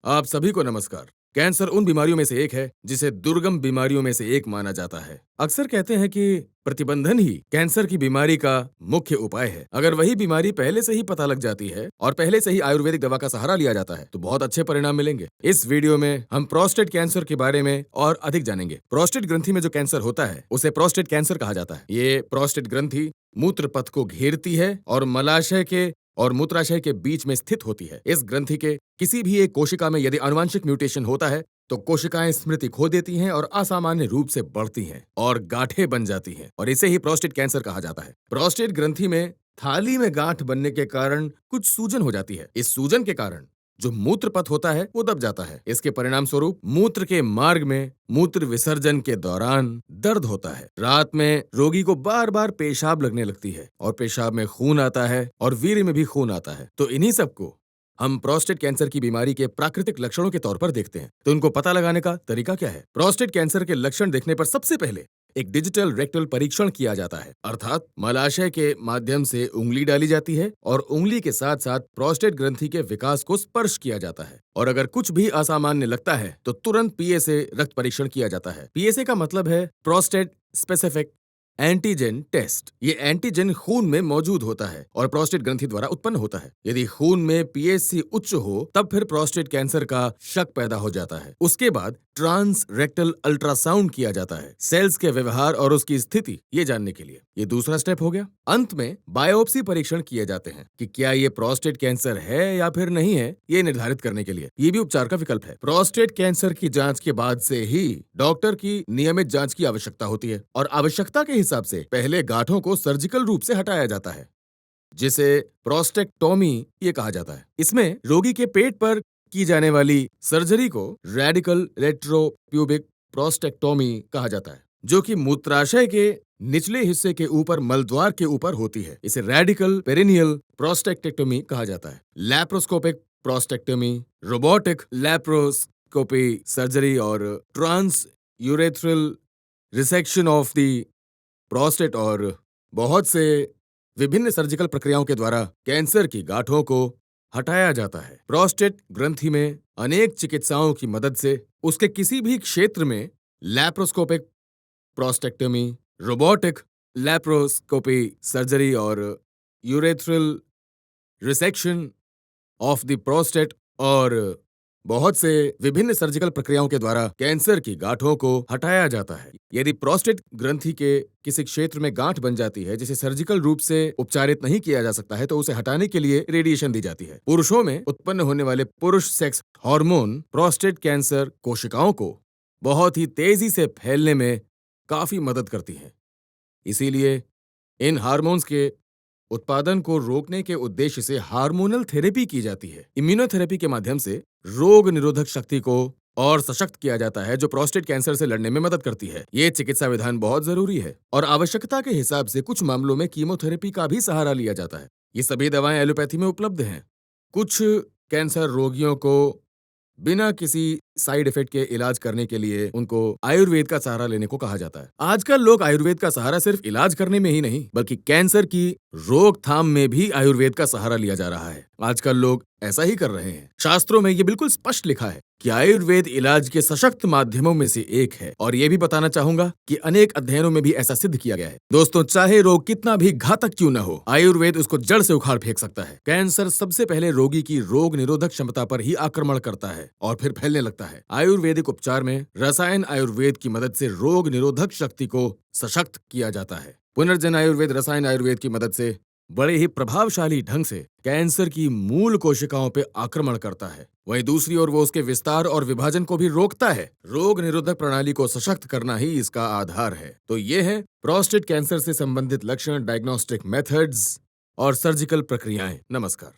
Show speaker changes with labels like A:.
A: आप सभी को नमस्कार। कैंसर उन बीमारियों में से एक है जिसे दुर्गम बीमारियों में से एक माना जाता है। अक्सर कहते हैं कि प्रतिबंधन ही कैंसर की बीमारी का मुख्य उपाय है। अगर वही बीमारी पहले से ही पता लग जाती है और पहले से ही आयुर्वेदिक दवा का सहारा लिया जाता है तो बहुत अच्छे परिणाम मिलेंगे। इस वीडियो में हम प्रोस्टेट कैंसर के बारे में और अधिक जानेंगे। प्रोस्टेट ग्रंथि में जो कैंसर होता है उसे प्रोस्टेट कैंसर कहा जाता है। ये प्रोस्टेट ग्रंथि मूत्र पथ को घेरती है और मलाशय के और मूत्राशय के बीच में स्थित होती है। इस ग्रंथि के किसी भी एक कोशिका में यदि आनुवांशिक म्यूटेशन होता है तो कोशिकाएं स्मृति खो देती हैं और असामान्य रूप से बढ़ती हैं और गांठें बन जाती हैं और इसे ही प्रोस्टेट कैंसर कहा जाता है। प्रोस्टेट ग्रंथि में थाली में गांठ बनने के कारण कुछ सूजन हो जाती है। इस सूजन के कारण जो मूत्र पथ होता है वो दब जाता है। इसके परिणाम स्वरूप मूत्र के मार्ग में मूत्र विसर्जन के दौरान दर्द होता है। रात में रोगी को बार बार पेशाब लगने लगती है और पेशाब में खून आता है और वीर्य में भी खून आता है। तो इन्हीं सबको हम प्रोस्टेट कैंसर की बीमारी के प्राकृतिक लक्षणों के तौर पर देखते हैं। तो उनको पता लगाने का तरीका क्या है? प्रोस्टेट कैंसर के लक्षण देखने पर सबसे पहले एक डिजिटल रेक्टल परीक्षण किया जाता है, अर्थात मलाशय के माध्यम से उंगली डाली जाती है और उंगली के साथ साथ प्रोस्टेट ग्रंथि के विकास को स्पर्श किया जाता है और अगर कुछ भी असामान्य लगता है तो तुरंत पीएसए रक्त परीक्षण किया जाता है। पीएसए का मतलब है प्रोस्टेट स्पेसिफिक एंटीजन टेस्ट। ये एंटीजन खून में मौजूद होता है और प्रोस्टेट ग्रंथि द्वारा उत्पन्न होता है। यदि खून में पीएससी उच्च हो तब फिर प्रोस्टेट कैंसर का शक पैदा हो जाता है। उसके बाद ट्रांस रेक्टल अल्ट्रासाउंड किया जाता है सेल्स के व्यवहार और उसकी स्थिति ये जानने के लिए। ये दूसरा स्टेप हो गया। अंत में बायोप्सी परीक्षण किए जाते हैं कि क्या ये प्रोस्टेट कैंसर है या फिर नहीं है, ये निर्धारित करने के लिए। ये भी उपचार का विकल्प है। प्रोस्टेट कैंसर की जांच के बाद से ही डॉक्टर की नियमित जांच की आवश्यकता होती है और आवश्यकता के हिसाब से पहले गांठों को सर्जिकल रूप से हटाया जाता है जिसे प्रोस्टेक्टोमी ये कहा जाता है। इसमें रोगी के पेट पर की जाने वाली सर्जरी को रेडिकल रेट्रोप्यूबिक प्रोस्टेक्टोमी कहा जाता है जो कि मूत्राशय के निचले हिस्से के ऊपर मलद्वार के ऊपर होती है। इसे रेडिकल पेरिनियल प्रोस्टेक्टेक्टोमी कहा जाता है। Laparoscopic prostatectomy, robotic laparoscopy surgery और trans urethral resection of the prostate और बहुत से विभिन्न सर्जिकल प्रक्रियाओं के द्वारा कैंसर की गांठों को हटाया जाता है। प्रोस्टेट ग्रंथि में अनेक चिकित्साओं की मदद से उसके किसी भी क्षेत्र में laparoscopic prostatectomy, robotic laparoscopy surgery और urethral resection of the prostate और बहुत से विभिन्न सर्जिकल प्रक्रियाओं के द्वारा कैंसर की गांठों को हटाया जाता है। यदि प्रोस्टेट ग्रंथि के किसी क्षेत्र में गांठ बन जाती है जिसे सर्जिकल रूप से उपचारित नहीं किया जा सकता है तो उसे हटाने के लिए रेडिएशन दी जाती है। पुरुषों में उत्पन्न होने वाले पुरुष सेक्स हार्मोन प्रोस्टेट कैंसर कोशिकाओं को बहुत ही तेजी से फैलने में काफी मदद करती है। इसीलिए इन हार्मोन्स के उत्पादन को रोकने के उद्देश्य से हार्मोनल थेरेपी की जाती है। इम्यूनोथेरेपी के माध्यम से रोग निरोधक शक्ति को और सशक्त किया जाता है जो प्रोस्टेट कैंसर से लड़ने में मदद करती है। ये चिकित्सा विधान बहुत जरूरी है और आवश्यकता के हिसाब से कुछ मामलों में कीमोथेरेपी का भी सहारा लिया जाता है। ये सभी दवाएं एलोपैथी में उपलब्ध हैं। कुछ कैंसर रोगियों को बिना किसी साइड इफेक्ट के इलाज करने के लिए उनको आयुर्वेद का सहारा लेने को कहा जाता है। आजकल लोग आयुर्वेद का सहारा सिर्फ इलाज करने में ही नहीं बल्कि कैंसर की रोकथाम में भी आयुर्वेद का सहारा लिया जा रहा है। आजकल लोग ऐसा ही कर रहे हैं। शास्त्रों में ये बिल्कुल स्पष्ट लिखा है कि आयुर्वेद इलाज के सशक्त माध्यमों में से एक है और ये भी बताना चाहूंगा कि अनेक अध्ययनों में भी ऐसा सिद्ध किया गया है। दोस्तों, चाहे रोग कितना भी घातक क्यों न हो, आयुर्वेद उसको जड़ से उखाड़ फेंक सकता है। कैंसर सबसे पहले रोगी की रोग निरोधक क्षमता पर ही आक्रमण करता है और फिर फैलने लगता है। आयुर्वेदिक उपचार में रसायन आयुर्वेद की मदद से रोग निरोधक शक्ति को सशक्त किया जाता है। पुनर्जन आयुर्वेद रसायन आयुर्वेद की मदद से बड़े ही प्रभावशाली ढंग से कैंसर की मूल कोशिकाओं पर आक्रमण करता है। वहीं दूसरी ओर वो उसके विस्तार और विभाजन को भी रोकता है। रोग निरोधक प्रणाली को सशक्त करना ही इसका आधार है। तो ये है प्रोस्टेट कैंसर से संबंधित लक्षण, डायग्नोस्टिक मेथड्स और सर्जिकल प्रक्रियाएं। नमस्कार।